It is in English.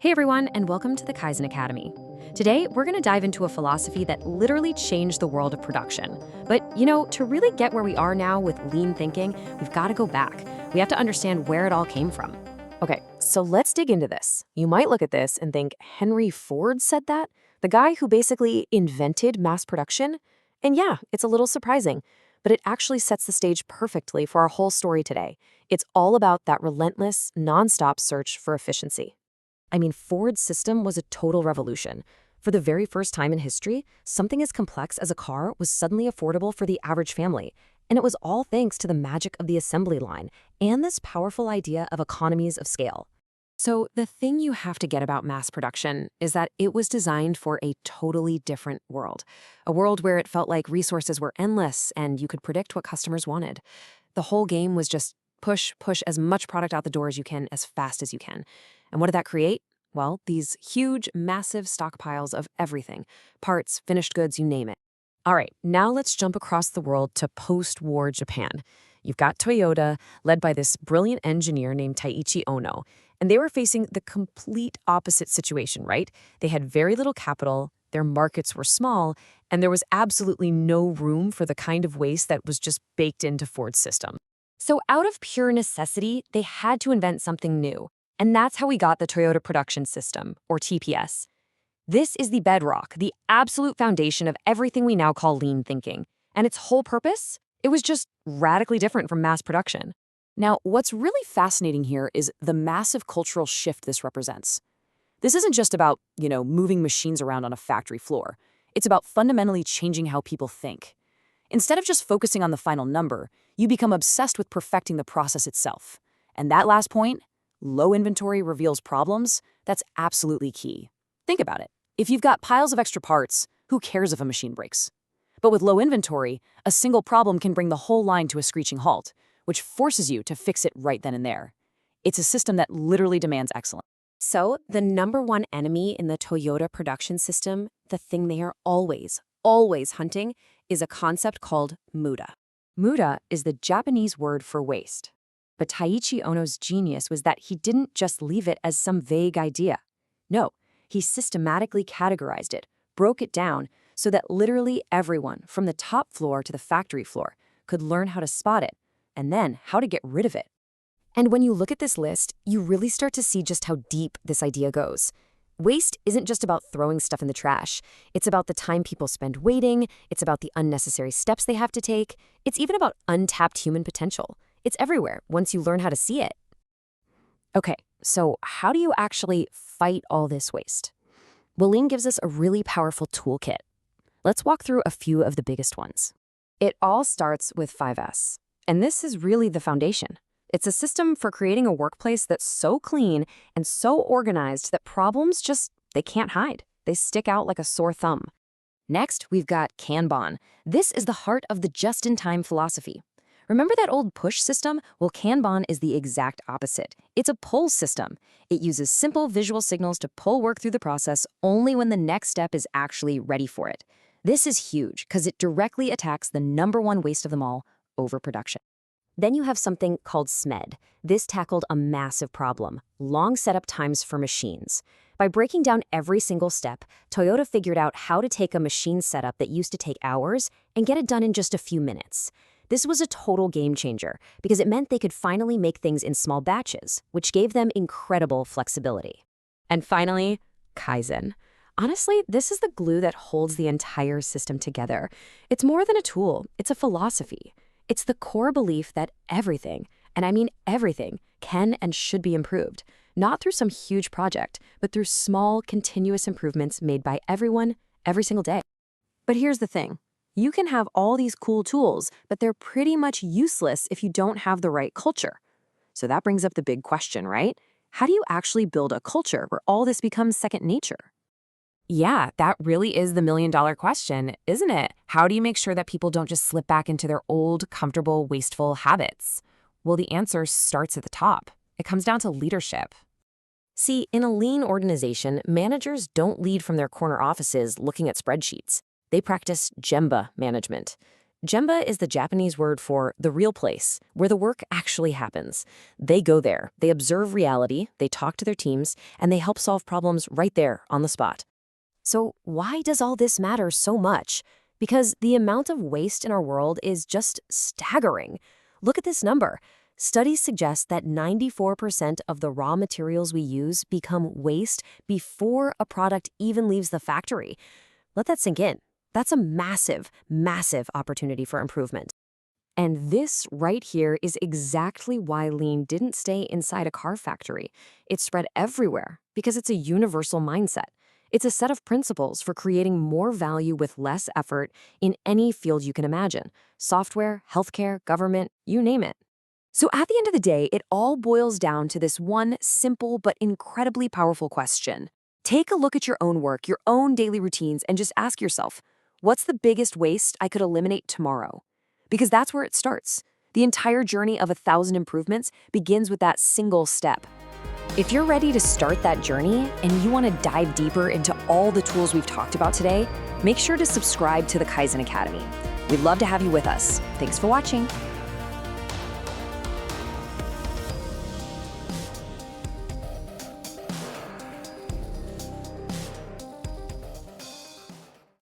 Hey everyone, and welcome to the Kaizen Academy. Today, we're going to dive into a philosophy that literally changed the world of production. But, to really get where we are now with lean thinking, we've got to go back. We have to understand where it all came from. Okay, so let's dig into this. You might look at this and think Henry Ford said that? The guy who basically invented mass production? And yeah, it's a little surprising, but it actually sets the stage perfectly for our whole story today. It's all about that relentless, nonstop search for efficiency. I mean, Ford's system was a total revolution. For the very first time in history, something as complex as a car was suddenly affordable for the average family. And it was all thanks to the magic of the assembly line and this powerful idea of economies of scale. So, the thing you have to get about mass production is that it was designed for a totally different world. A world where it felt like resources were endless and you could predict what customers wanted. The whole game was just push as much product out the door as you can, as fast as you can. And what did that create? Well, these huge, massive stockpiles of everything. Parts, finished goods, you name it. All right, now let's jump across the world to post-war Japan. You've got Toyota, led by this brilliant engineer named Taiichi Ono, and they were facing the complete opposite situation, right? They had very little capital, their markets were small, and there was absolutely no room for the kind of waste that was just baked into Ford's system. So out of pure necessity, they had to invent something new. And that's how we got the Toyota Production System, or TPS. This is the bedrock, the absolute foundation of everything we now call lean thinking. And its whole purpose? It was just radically different from mass production. Now, what's really fascinating here is the massive cultural shift this represents. This isn't just about, moving machines around on a factory floor. It's about fundamentally changing how people think. Instead of just focusing on the final number, you become obsessed with perfecting the process itself. And that last point, low inventory reveals problems, that's absolutely key. Think about it. If you've got piles of extra parts, who cares if a machine breaks? But with low inventory, a single problem can bring the whole line to a screeching halt, which forces you to fix it right then and there. It's a system that literally demands excellence. So, the number one enemy in the Toyota production system, the thing they are always hunting, is a concept called muda. Muda is the Japanese word for waste. But Taiichi Ono's genius was that he didn't just leave it as some vague idea. No, he systematically categorized it, broke it down, so that literally everyone, from the top floor to the factory floor, could learn how to spot it, and then how to get rid of it. And when you look at this list, you really start to see just how deep this idea goes. Waste isn't just about throwing stuff in the trash. It's about the time people spend waiting. It's about the unnecessary steps they have to take. It's even about untapped human potential. It's everywhere once you learn how to see it. Okay, so how do you actually fight all this waste? Well, Lean gives us a really powerful toolkit. Let's walk through a few of the biggest ones. It all starts with 5S, and this is really the foundation. It's a system for creating a workplace that's so clean and so organized that problems they can't hide. They stick out like a sore thumb. Next, we've got Kanban. This is the heart of the just-in-time philosophy. Remember that old push system? Well, Kanban is the exact opposite. It's a pull system. It uses simple visual signals to pull work through the process only when the next step is actually ready for it. This is huge because it directly attacks the number one waste of them all, overproduction. Then you have something called SMED. This tackled a massive problem, long setup times for machines. By breaking down every single step, Toyota figured out how to take a machine setup that used to take hours and get it done in just a few minutes. This was a total game changer because it meant they could finally make things in small batches, which gave them incredible flexibility. And finally, Kaizen. Honestly, this is the glue that holds the entire system together. It's more than a tool, it's a philosophy. It's the core belief that everything, and I mean everything, can and should be improved, not through some huge project, but through small, continuous improvements made by everyone, every single day. But here's the thing. You can have all these cool tools, but they're pretty much useless if you don't have the right culture. So that brings up the big question, right? How do you actually build a culture where all this becomes second nature? Yeah, that really is the million-dollar question, isn't it? How do you make sure that people don't just slip back into their old, comfortable, wasteful habits? Well, the answer starts at the top. It comes down to leadership. See, in a lean organization, managers don't lead from their corner offices looking at spreadsheets. They practice Gemba management. Gemba is the Japanese word for the real place, where the work actually happens. They go there, they observe reality, they talk to their teams, and they help solve problems right there on the spot. So why does all this matter so much? Because the amount of waste in our world is just staggering. Look at this number. Studies suggest that 94% of the raw materials we use become waste before a product even leaves the factory. Let that sink in. That's a massive, massive opportunity for improvement. And this right here is exactly why lean didn't stay inside a car factory. It spread everywhere because it's a universal mindset. It's a set of principles for creating more value with less effort in any field you can imagine: software, healthcare, government, you name it. So at the end of the day, it all boils down to this one simple but incredibly powerful question. Take a look at your own work, your own daily routines, and just ask yourself, what's the biggest waste I could eliminate tomorrow? Because that's where it starts. The entire journey of 1,000 improvements begins with that single step. If you're ready to start that journey and you want to dive deeper into all the tools we've talked about today, make sure to subscribe to the Kaizen Academy. We'd love to have you with us. Thanks for watching.